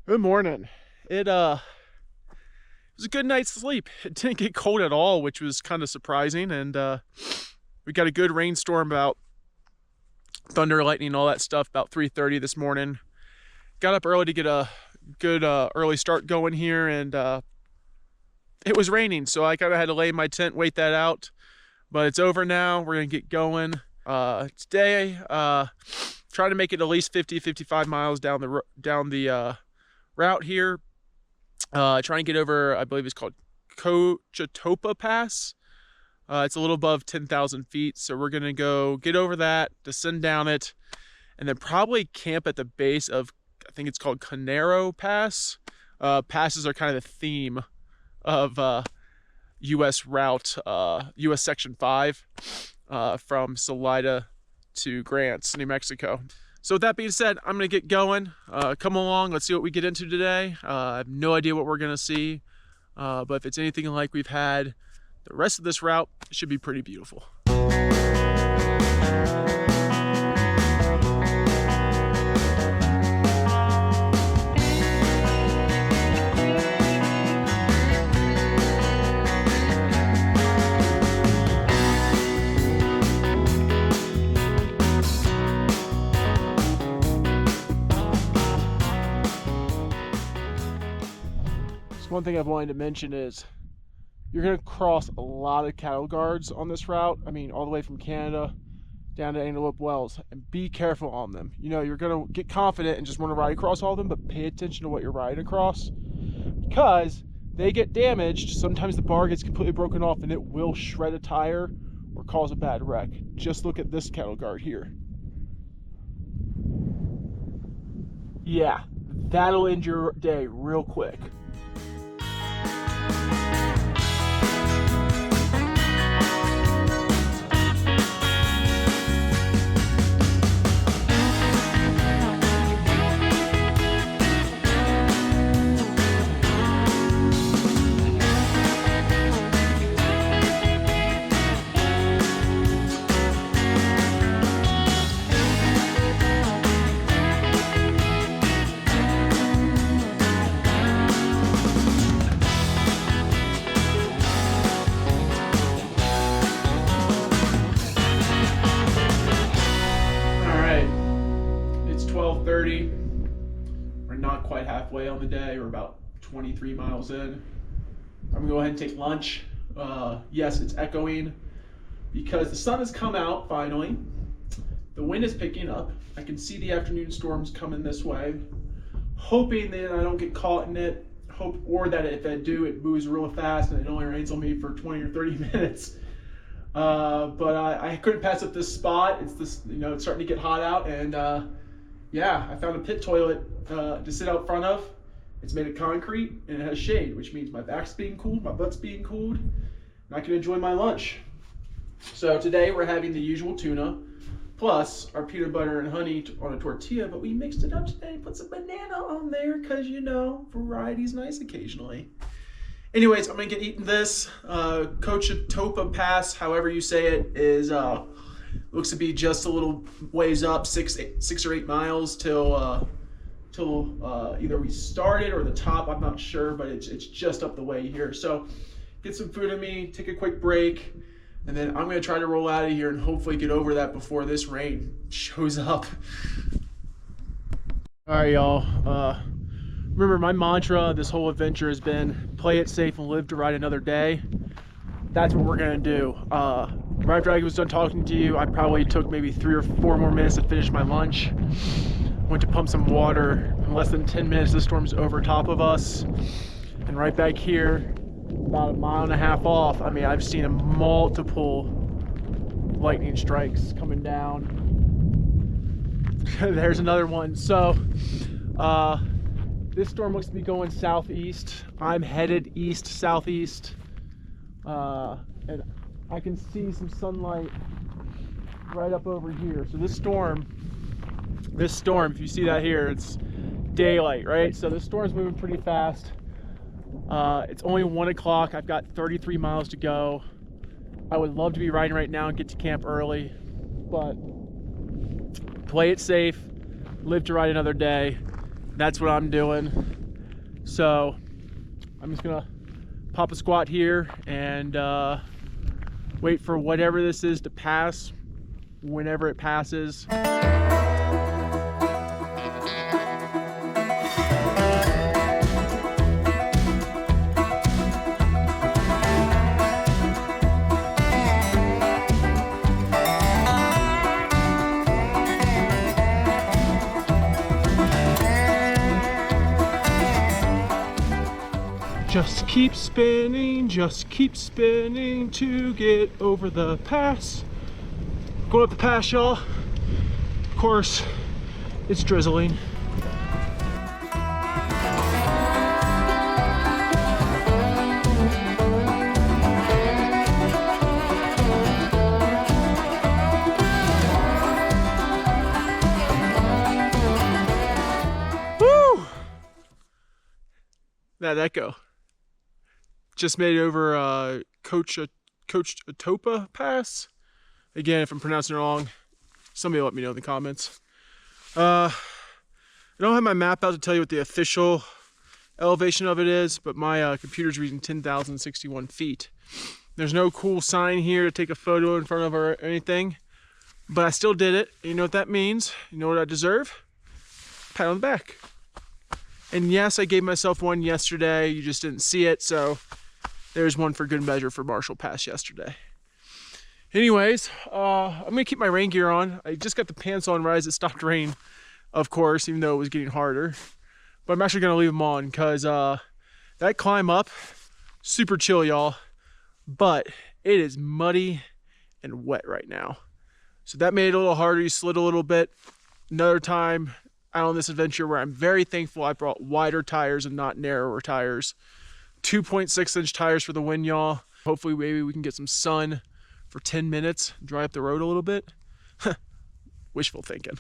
Good morning. It was a good night's sleep. It didn't get cold at all, which was kind of surprising. And we got a good rainstorm, about thunder, lightning, all that stuff, about 3:30 this morning. Got up early to get a good early start going here, and it was raining, so I kind of had to lay in my tent, wait that out. But it's over now. We're gonna get going. Today, trying to make it at least 50-55 miles down the route here. Trying to get over, I believe it's called Cochetopa Pass. It's a little above 10,000 feet, so we're gonna go get over that, descend down it, and then probably camp at the base of, I think it's called Conero Pass. Passes are kind of the theme of U.S. route, U.S. Section 5, from Salida to Grants, New Mexico. So with that being said, I'm gonna get going. Come along, let's see what we get into today. I have no idea what we're gonna see, but if it's anything like we've had the rest of this route, it should be pretty beautiful. One thing I've wanted to mention is you're going to cross a lot of cattle guards on this route. I mean, all the way from Canada down to Antelope Wells, and be careful on them. You know, you're going to get confident and just want to ride across all of them, but pay attention to what you're riding across, because they get damaged. Sometimes the bar gets completely broken off and it will shred a tire or cause a bad wreck. Just look at this cattle guard here. Yeah, that'll end your day real quick. We're not quite halfway on the day. We're about 23 miles in. I'm gonna go ahead and take lunch. Yes, it's echoing because the sun has come out finally. The wind is picking up. I can see the afternoon storms coming this way. Hoping that I don't get caught in it. Or that if I do, it moves real fast and it only rains on me for 20 or 30 minutes. But I couldn't pass up this spot. It's this, it's starting to get hot out, and yeah, I found a pit toilet to sit out front of. It's made of concrete and it has shade, which means my back's being cooled, my butt's being cooled, and I can enjoy my lunch. So today we're having the usual tuna, plus our peanut butter and honey on a tortilla, but we mixed it up today, put some banana on there, because variety's nice occasionally. Anyways, I'm gonna get eating this. Cochetopa Pass, however you say it, is looks to be just a little ways up, 6 or 8 miles till either we started or the top. I'm not sure, but it's just up the way here. So get some food in me, take a quick break, and then I'm gonna try to roll out of here and hopefully get over that before this rain shows up. All right, y'all. Remember, my mantra this whole adventure has been play it safe and live to ride another day. That's what we're gonna do. Right after I was done talking to you, I probably took maybe 3 or 4 more minutes to finish my lunch. Went to pump some water. In less than 10 minutes, the storm's over top of us. And right back here, about 1.5 miles off, I mean, I've seen multiple lightning strikes coming down. There's another one. So, this storm looks to be going southeast. I'm headed east-southeast. And I can see some sunlight right up over here. So this storm, if you see that here, it's daylight, right? So this storm's moving pretty fast. It's only 1 o'clock. I've got 33 miles to go. I would love to be riding right now and get to camp early, but play it safe, live to ride another day. That's what I'm doing. So I'm just gonna pop a squat here and wait for whatever this is to pass whenever it passes. Just keep spinning to get over the pass. Going up the pass, y'all. Of course, it's drizzling. Woo! How'd that go? Just made it over Coach Atopa Pass. Again, if I'm pronouncing it wrong, somebody let me know in the comments. I don't have my map out to tell you what the official elevation of it is, but my computer's reading 10,061 feet. There's no cool sign here to take a photo in front of or anything, but I still did it. You know what that means? You know what I deserve? Pat on the back. And yes, I gave myself one yesterday. You just didn't see it, so there's one for good measure for Marshall Pass yesterday. Anyways, I'm gonna keep my rain gear on. I just got the pants on right as it stopped raining, of course, even though it was getting harder. But I'm actually gonna leave them on because that climb up, super chill, y'all. But it is muddy and wet right now. So that made it a little harder. You slid a little bit. Another time out on this adventure where I'm very thankful I brought wider tires and not narrower tires. 2.6-inch tires for the wind, y'all. Hopefully maybe we can get some sun for 10 minutes, dry up the road a little bit. Wishful thinking.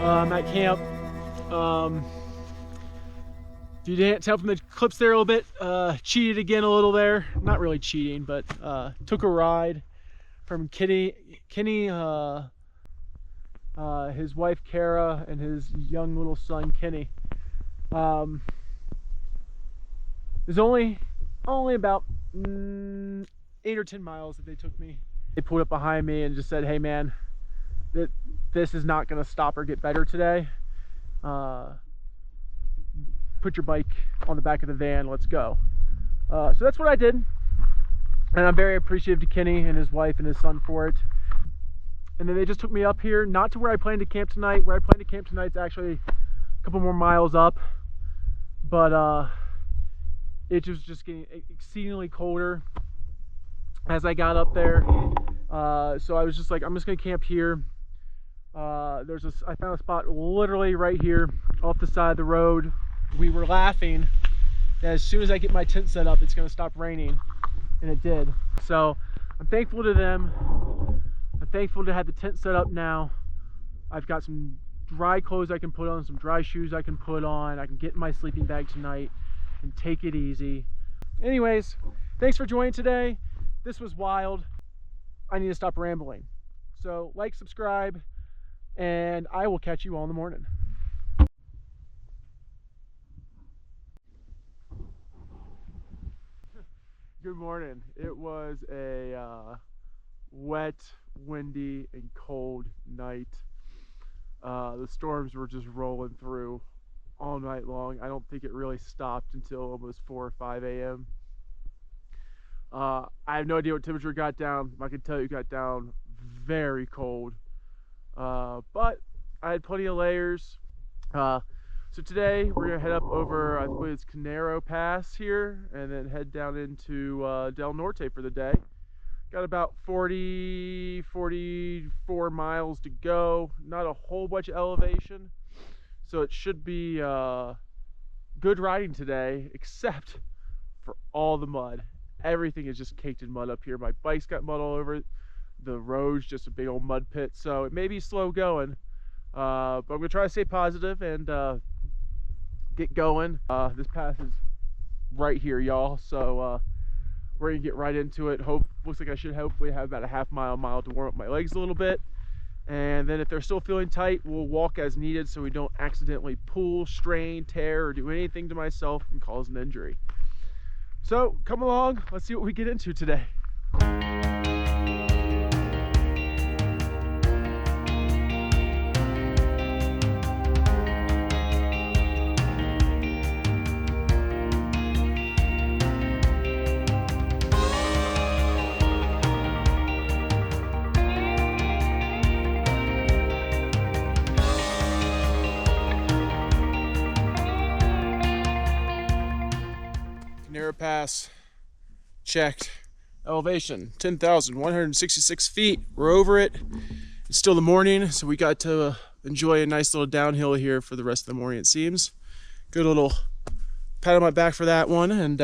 I'm at camp. If you didn't tell from the clips there a little bit, cheated again a little there. Not really cheating, but took a ride from Kenny, his wife Kara, and his young little son Kenny. There's only about 8 or 10 miles that they took me. They pulled up behind me and just said, "Hey man, this is not going to stop or get better today. Put your bike on the back of the van, let's go." So that's what I did, and I'm very appreciative to Kenny and his wife and his son for it. And then they just took me up here, not to where I plan to camp tonight. Where I plan to camp tonight is actually a couple more miles up, but it was just getting exceedingly colder as I got up there. So I was just like, I'm just gonna camp here. I found a spot literally right here off the side of the road. We were laughing that as soon as I get my tent set up, it's gonna stop raining, and it did. So I'm thankful to them. I'm thankful to have the tent set up now. I've got some dry clothes I can put on, some dry shoes I can put on. I can get in my sleeping bag tonight and take it easy. Anyways, thanks for joining today. This was wild. I need to stop rambling. So like, subscribe, and I will catch you all in the morning. Good morning. It was a wet, windy, and cold night. The storms were just rolling through all night long. I don't think it really stopped until almost 4 or 5 a.m. I have no idea what temperature got down. I can tell you it got down very cold. But I had plenty of layers. So today we're gonna head up over, I believe it's Canero Pass here, and then head down into Del Norte for the day. Got about 44 miles to go. Not a whole bunch of elevation, so it should be good riding today, except for all the mud. Everything is just caked in mud up here. My bike's got mud all over it. The road's just a big old mud pit, so it may be slow going. But I'm gonna try to stay positive and get going. This pass is right here, y'all. So we're gonna get right into it. Looks like I should hopefully have about a half mile to warm up my legs a little bit. And then if they're still feeling tight, we'll walk as needed so we don't accidentally pull, strain, tear, or do anything to myself and cause an injury. So come along, let's see what we get into today. Canero Pass checked. Elevation 10,166 feet. We're over it. It's still the morning, so we got to enjoy a nice little downhill here for the rest of the morning, it seems. Good little pat on my back for that one, and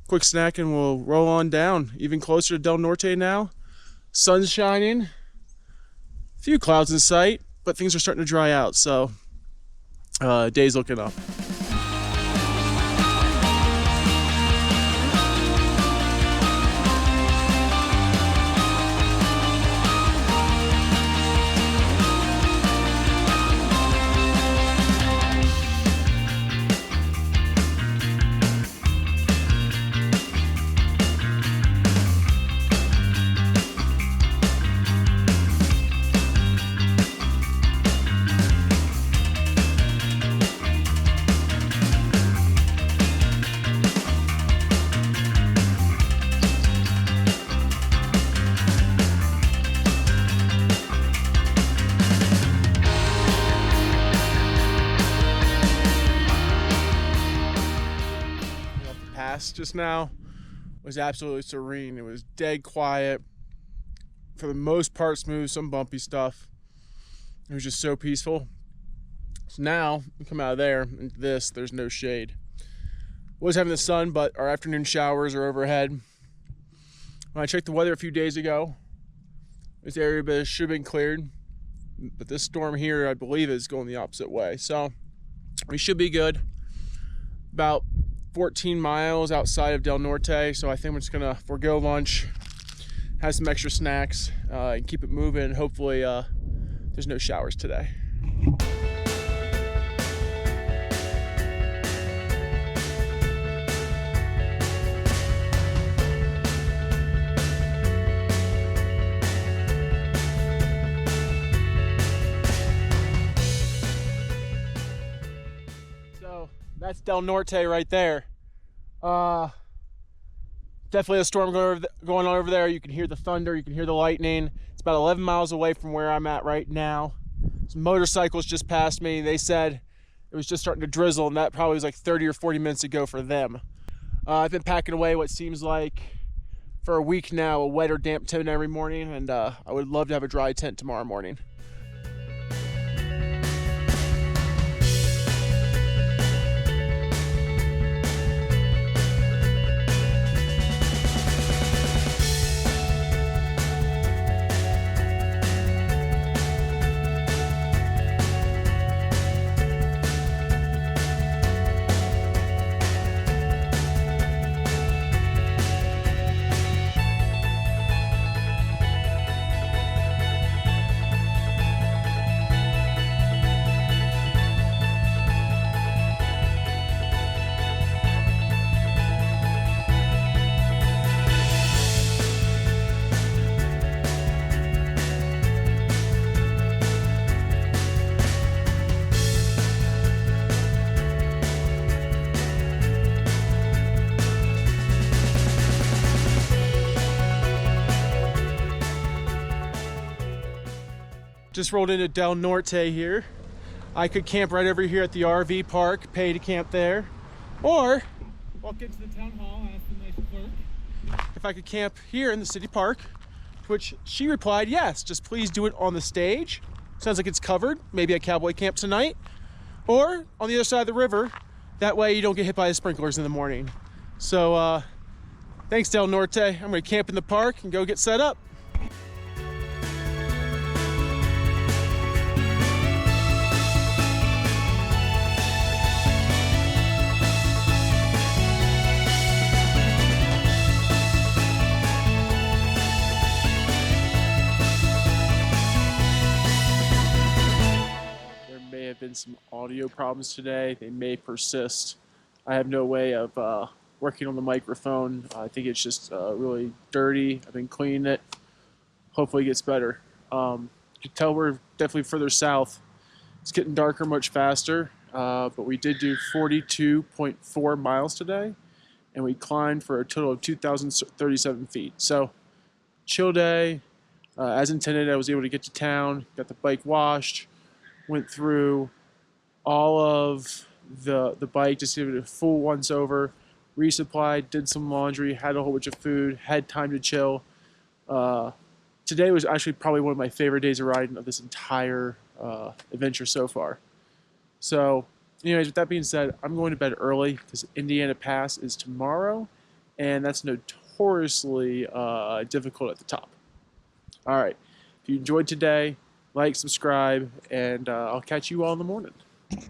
quick snack, and we'll roll on down. Even closer to Del Norte now. Sun's shining. A few clouds in sight, but things are starting to dry out, so day's looking up. Just now was absolutely serene. It was dead quiet, for the most part smooth, some bumpy stuff. It was just so peaceful. So now we come out of there and there's no shade. Was having the sun, but our afternoon showers are overhead. When I checked the weather a few days ago, this area should have been cleared, but this storm here I believe is going the opposite way, so we should be good. About 14 miles outside of Del Norte, so I think we're just gonna forego lunch, have some extra snacks, and keep it moving. Hopefully there's no showers today. So that's Del Norte right there. Definitely a storm going on over there. You can hear the thunder, you can hear the lightning. It's about 11 miles away from where I'm at right now. Some motorcycles just passed me. They said it was just starting to drizzle, and that probably was like 30 or 40 minutes ago for them. I've been packing away what seems like for a week now, a wet or damp tent every morning, and I would love to have a dry tent tomorrow morning. Just rolled into Del Norte here. I could camp right over here at the RV park, pay to camp there, or walk into the town hall, ask the nice clerk if I could camp here in the city park, to which she replied, yes, just please do it on the stage. Sounds like it's covered, maybe at Cowboy Camp tonight, or on the other side of the river. That way you don't get hit by the sprinklers in the morning. So thanks, Del Norte. I'm gonna camp in the park and go get set up. Have been some audio problems today. They may persist. I have no way of working on the microphone. I think it's just really dirty. I've been cleaning it. Hopefully it gets better. You can tell we're definitely further south. It's getting darker much faster, but we did do 42.4 miles today, and we climbed for a total of 2,037 feet. So chill day. As intended, I was able to get to town, got the bike washed, went through all of the bike, just did a full once over, resupplied, did some laundry, had a whole bunch of food, had time to chill. Today was actually probably one of my favorite days of riding of this entire adventure so far. So anyways, with that being said, I'm going to bed early because Indiana Pass is tomorrow, and that's notoriously difficult at the top. All right, if you enjoyed today, like, subscribe, and I'll catch you all in the morning.